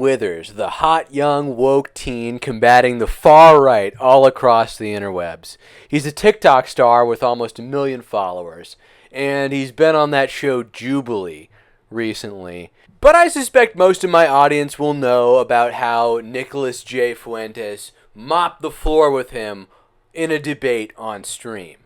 Withers, the hot young woke teen combating the far right all across the interwebs. He's a TikTok star with almost 1 million followers, and he's been on that show Jubilee recently. But I suspect most of my audience will know about how Nicholas J. Fuentes mopped the floor with him in a debate on stream.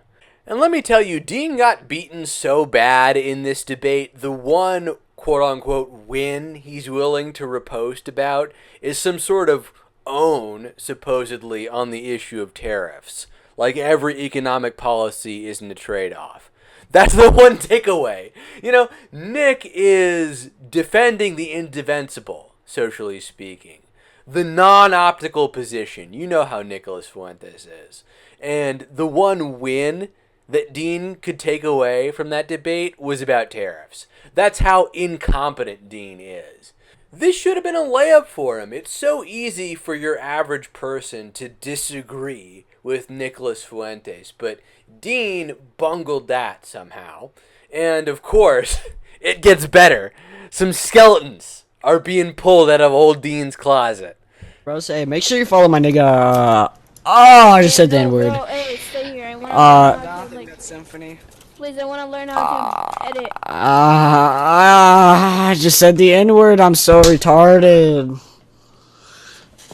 And let me tell you, Dean got beaten so bad in this debate, the one quote-unquote win he's willing to repost about is some sort of own, supposedly, on the issue of tariffs. Like every economic policy isn't a trade-off. That's the one takeaway. You know, Nick is defending the indefensible, socially speaking. The non-optical position. You know how Nicholas Fuentes is. And the one win that Dean could take away from that debate was about tariffs. That's how incompetent Dean is. This should have been a layup for him. It's so easy for your average person to disagree with Nicholas Fuentes, but Dean bungled that somehow. And of course, it gets better. Some skeletons are being pulled out of old Dean's closet. Bro, say, make sure you follow my nigga. Oh, I just said the N-word. Hey, stay here. I want to learn how to, like, symphony. please, I want to learn how to edit. I just said the N-word. I'm so retarded.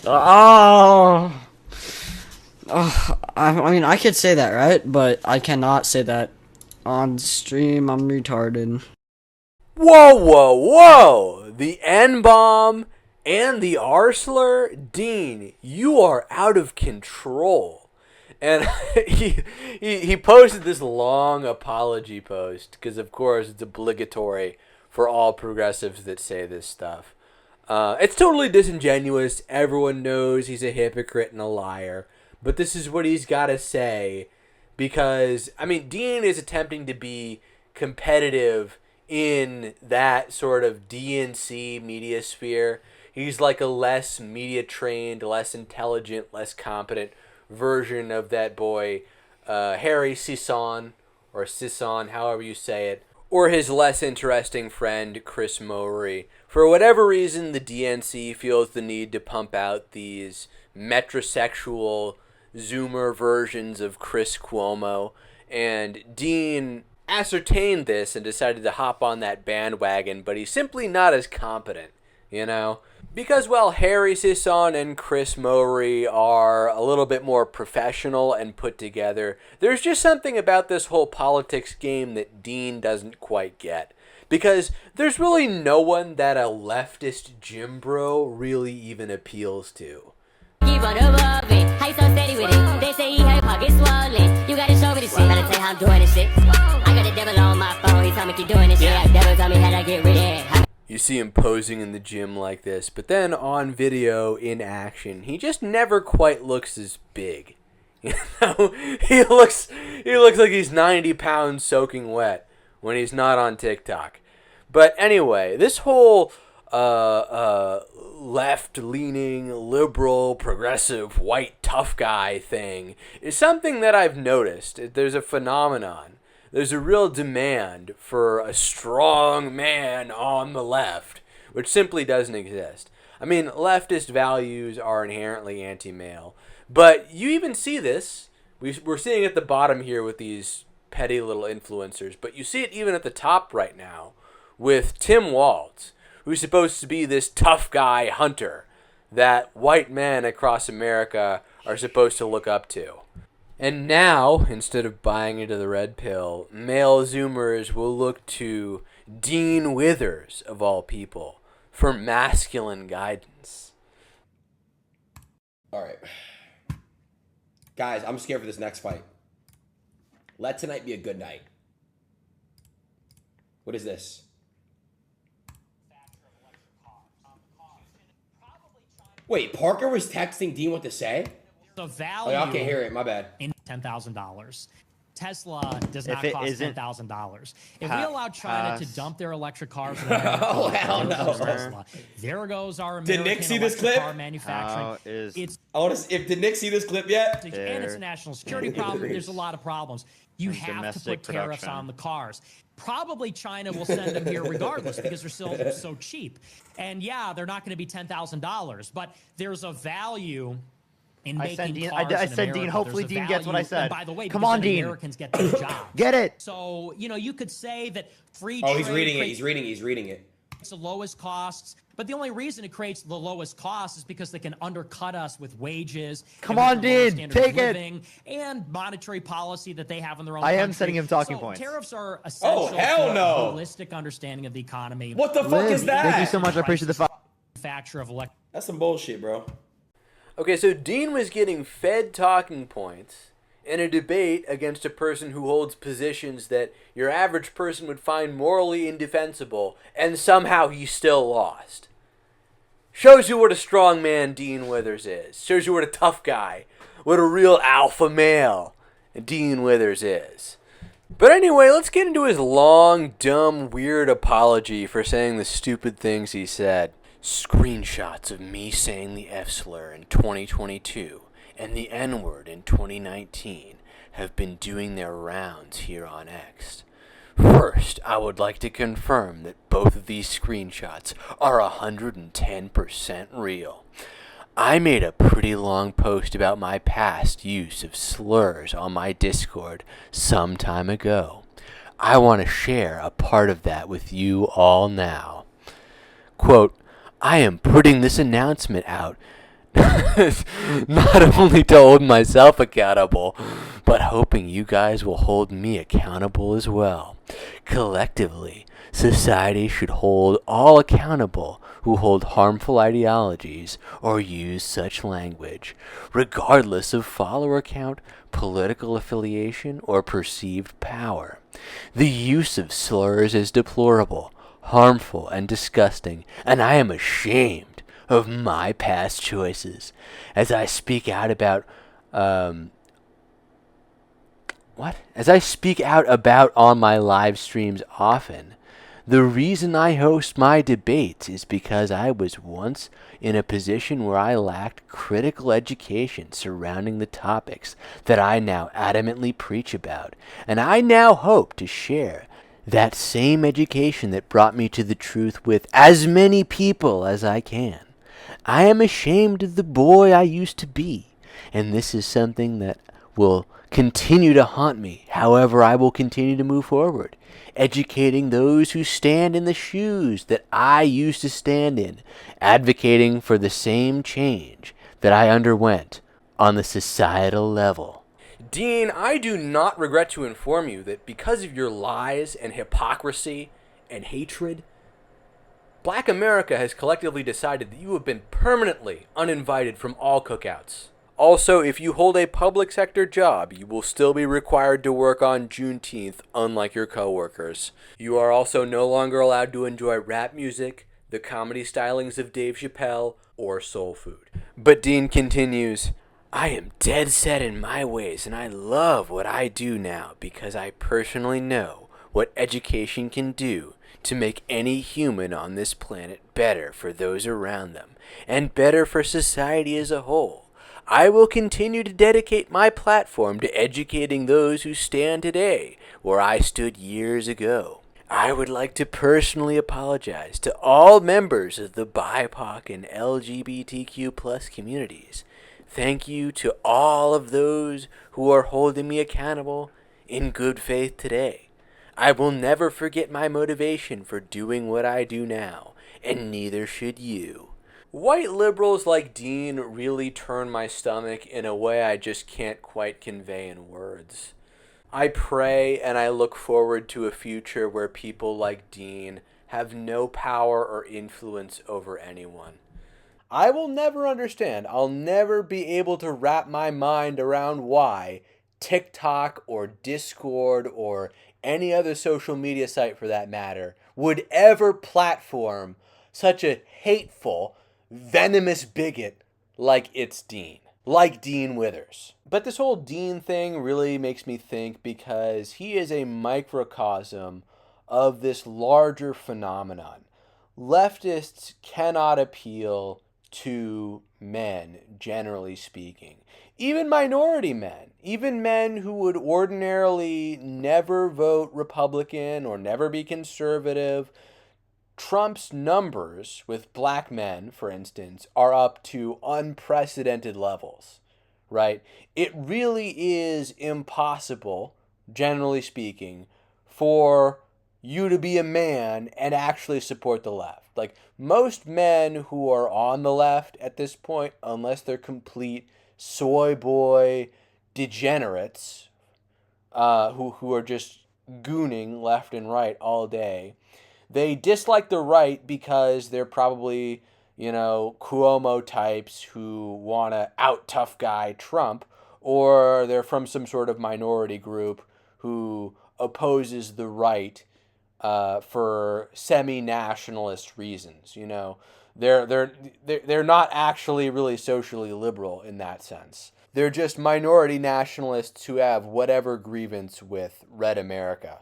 I mean, I could say that, right? But I cannot say that on stream. I'm retarded. Whoa, whoa, whoa! The N-bomb and the R-slur? Dean, you are out of control. And he posted this long apology post, because of course it's obligatory for all progressives that say this stuff. It's totally disingenuous. Everyone knows he's a hypocrite and a liar. But this is what he's got to say, because, I mean, Dean is attempting to be competitive in that sort of DNC media sphere. He's like a less media-trained, less intelligent, less competent version of that boy, Harry Sisson, or Sisson, however you say it, or his less interesting friend, Chris Mowry. For whatever reason, the DNC feels the need to pump out these metrosexual Zoomer versions of Chris Cuomo, and Dean ascertained this and decided to hop on that bandwagon, but he's simply not as competent, you know? Because, well, Harry Sisson and Chris Mowry are a little bit more professional and put together, there's just something about this whole politics game that Dean doesn't quite get. Because there's really no one that a leftist gym bro really even appeals to. Keep on above it. How you so steady with it? They say he had pockets swollen. You gotta show me the shit. Better tell you how I'm doing this shit. I got the devil on my phone. He told me keep doing this shit. Yeah, devil told me how to get rid of it. You see him posing in the gym like this, but then on video, in action, he just never quite looks as big. You know, he looks like he's 90 pounds soaking wet when he's not on TikTok. But anyway, this whole left-leaning, liberal, progressive, white tough guy thing is something that I've noticed. There's a phenomenon. There's a real demand for a strong man on the left, which simply doesn't exist. I mean, leftist values are inherently anti-male, but you even see this. We're seeing it at the bottom here with these petty little influencers, but you see it even at the top right now with Tim Walz, who's supposed to be this tough guy hunter that white men across America are supposed to look up to. And now, instead of buying into the red pill, male Zoomers will look to Dean Withers, of all people, for masculine guidance. All right. Guys, I'm scared for this next fight. Let tonight be a good night. What is this? Wait, Parker was texting Dean what to say? The value. Oh, I can't hear it. My bad. In $10,000. Tesla does not cost $10,000. If we allow China to dump their electric cars, oh hell no! Tesla, there goes our American Did Nick see this clip? car manufacturing. It's I want to. Did Nick see this clip yet? And it's a national security problem. There's a lot of problems. You have to put tariffs on the cars. Probably China will send them here regardless because they're still so cheap. And yeah, they're not going to be $10,000, but there's a value in making cars I in said, America. Dean, hopefully Dean gets what I said. And by the way, come on, Dean. Americans get those jobs. Get it. So, you could say that free Oh, trade he's reading it. He's reading it. It's the lowest costs, but the only reason it creates the lowest costs is because they can undercut us with wages. Come on, Dean, take it. And monetary policy that they have in their own I am country. setting him talking points. Tariffs are essential Oh, hell for no. a holistic understanding of the economy. What the fuck is that? Thank you so much. I appreciate the manufacture of electric. That's some bullshit, bro. Okay, so Dean was getting fed talking points in a debate against a person who holds positions that your average person would find morally indefensible, and somehow he still lost. Shows you what a strong man Dean Withers is. Shows you what a tough guy, what a real alpha male Dean Withers is. But anyway, let's get into his long, dumb, weird apology for saying the stupid things he said. Screenshots of me saying the F slur in 2022 and the N-word in 2019 have been doing their rounds here on X. First, I would like to confirm that both of these screenshots are 110% real. I made a pretty long post about my past use of slurs on my Discord some time ago. I want to share a part of that with you all now. Quote, I am putting this announcement out not only to hold myself accountable, but hoping you guys will hold me accountable as well. Collectively, society should hold all accountable who hold harmful ideologies or use such language, regardless of follower count, political affiliation, or perceived power. The use of slurs is deplorable, harmful, and disgusting, and I am ashamed of my past choices as I speak out about on my live streams often. The reason I host my debates is because I was once in a position where I lacked critical education surrounding the topics that I now adamantly preach about, and I now hope to share that same education that brought me to the truth with as many people as I can. I am ashamed of the boy I used to be, and this is something that will continue to haunt me. However, I will continue to move forward, educating those who stand in the shoes that I used to stand in, advocating for the same change that I underwent on the societal level. Dean, I do not regret to inform you that because of your lies and hypocrisy and hatred, Black America has collectively decided that you have been permanently uninvited from all cookouts. Also, if you hold a public sector job, you will still be required to work on Juneteenth, unlike your coworkers. You are also no longer allowed to enjoy rap music, the comedy stylings of Dave Chappelle, or soul food. But Dean continues, I am dead set in my ways, and I love what I do now because I personally know what education can do to make any human on this planet better for those around them, and better for society as a whole. I will continue to dedicate my platform to educating those who stand today where I stood years ago. I would like to personally apologize to all members of the BIPOC and LGBTQ+ communities. Thank you to all of those who are holding me accountable in good faith today. I will never forget my motivation for doing what I do now, and neither should you. White liberals like Dean really turn my stomach in a way I just can't quite convey in words. I pray and I look forward to a future where people like Dean have no power or influence over anyone. I will never understand, I'll never be able to wrap my mind around why TikTok or Discord or any other social media site for that matter would ever platform such a hateful, venomous bigot like it's Dean. Like Dean Withers. But this whole Dean thing really makes me think because he is a microcosm of this larger phenomenon. Leftists cannot appeal to men, generally speaking. Even minority men, even men who would ordinarily never vote Republican or never be conservative. Trump's numbers with black men, for instance, are up to unprecedented levels, right? It really is impossible, generally speaking, for you to be a man and actually support the left. Like, most men who are on the left at this point, unless they're complete soy boy degenerates who are just gooning left and right all day, they dislike the right because they're probably, Cuomo types who want to out-tough guy Trump, or they're from some sort of minority group who opposes the right for semi-nationalist reasons. They're not actually really socially liberal in that sense. They're just minority nationalists who have whatever grievance with Red America.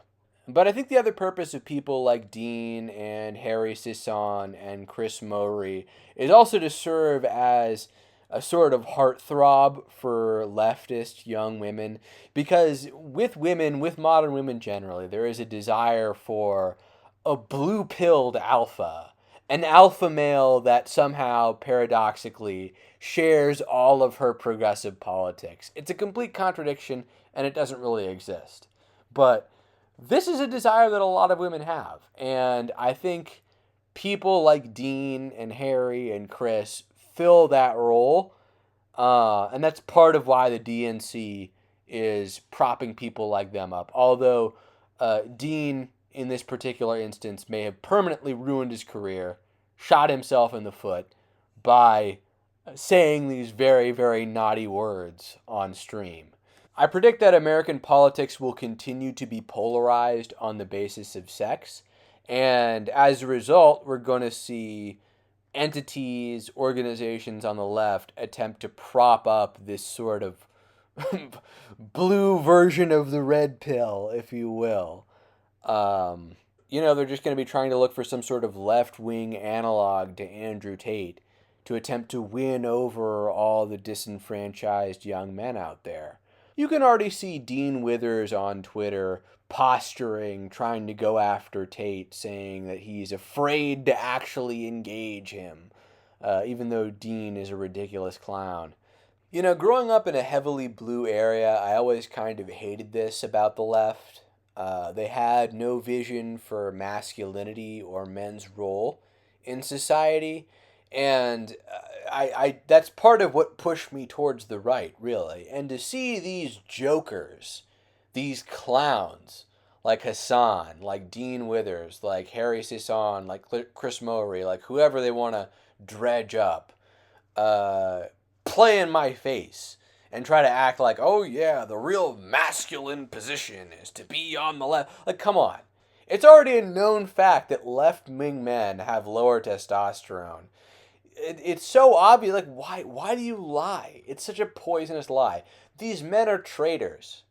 But I think the other purpose of people like Dean and Harry Sisson and Chris Mowry is also to serve as a sort of heartthrob for leftist young women. Because with women, with modern women generally, there is a desire for a blue-pilled alpha. An alpha male that somehow, paradoxically, shares all of her progressive politics. It's a complete contradiction, and it doesn't really exist. But this is a desire that a lot of women have. And I think people like Dean and Harry and Chris fill that role. And that's part of why the DNC is propping people like them up. Although Dean, in this particular instance, may have permanently ruined his career, shot himself in the foot by saying these very, very naughty words on stream. I predict that American politics will continue to be polarized on the basis of sex. And as a result, we're going to see entities, organizations on the left attempt to prop up this sort of blue version of the red pill, if you will. They're just going to be trying to look for some sort of left-wing analog to Andrew Tate to attempt to win over all the disenfranchised young men out there. You can already see Dean Withers on Twitter posturing, trying to go after Tate, saying that he's afraid to actually engage him, even though Dean is a ridiculous clown. Growing up in a heavily blue area, I always kind of hated this about the left. They had no vision for masculinity or men's role in society. And I that's part of what pushed me towards the right, really. And to see these jokers, these clowns, like Hassan, like Dean Withers, like Harry Sisson, like Chris Mowry, like whoever they want to dredge up, play in my face and try to act like, oh yeah, the real masculine position is to be on the left. Like, come on. It's already a known fact that left-wing men have lower testosterone. It's so obvious. Like, why do you lie? It's such a poisonous lie. These men are traitors.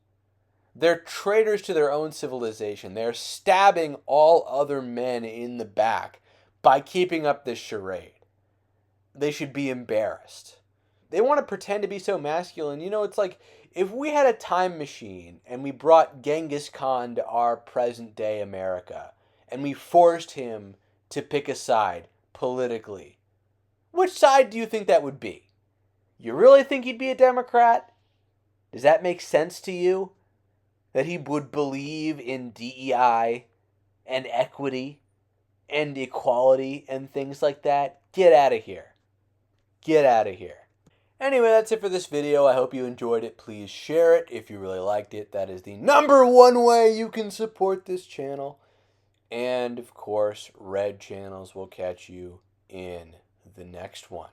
They're traitors to their own civilization. They're stabbing all other men in the back by keeping up this charade. They should be embarrassed. They want to pretend to be so masculine. It's like if we had a time machine and we brought Genghis Khan to our present-day America and we forced him to pick a side politically, which side do you think that would be? You really think he'd be a Democrat? Does that make sense to you? That he would believe in DEI and equity and equality and things like that? Get out of here. Get out of here. Anyway, that's it for this video. I hope you enjoyed it. Please share it if you really liked it. That is the #1 way you can support this channel. And, of course, Red Channels will catch you in the next one.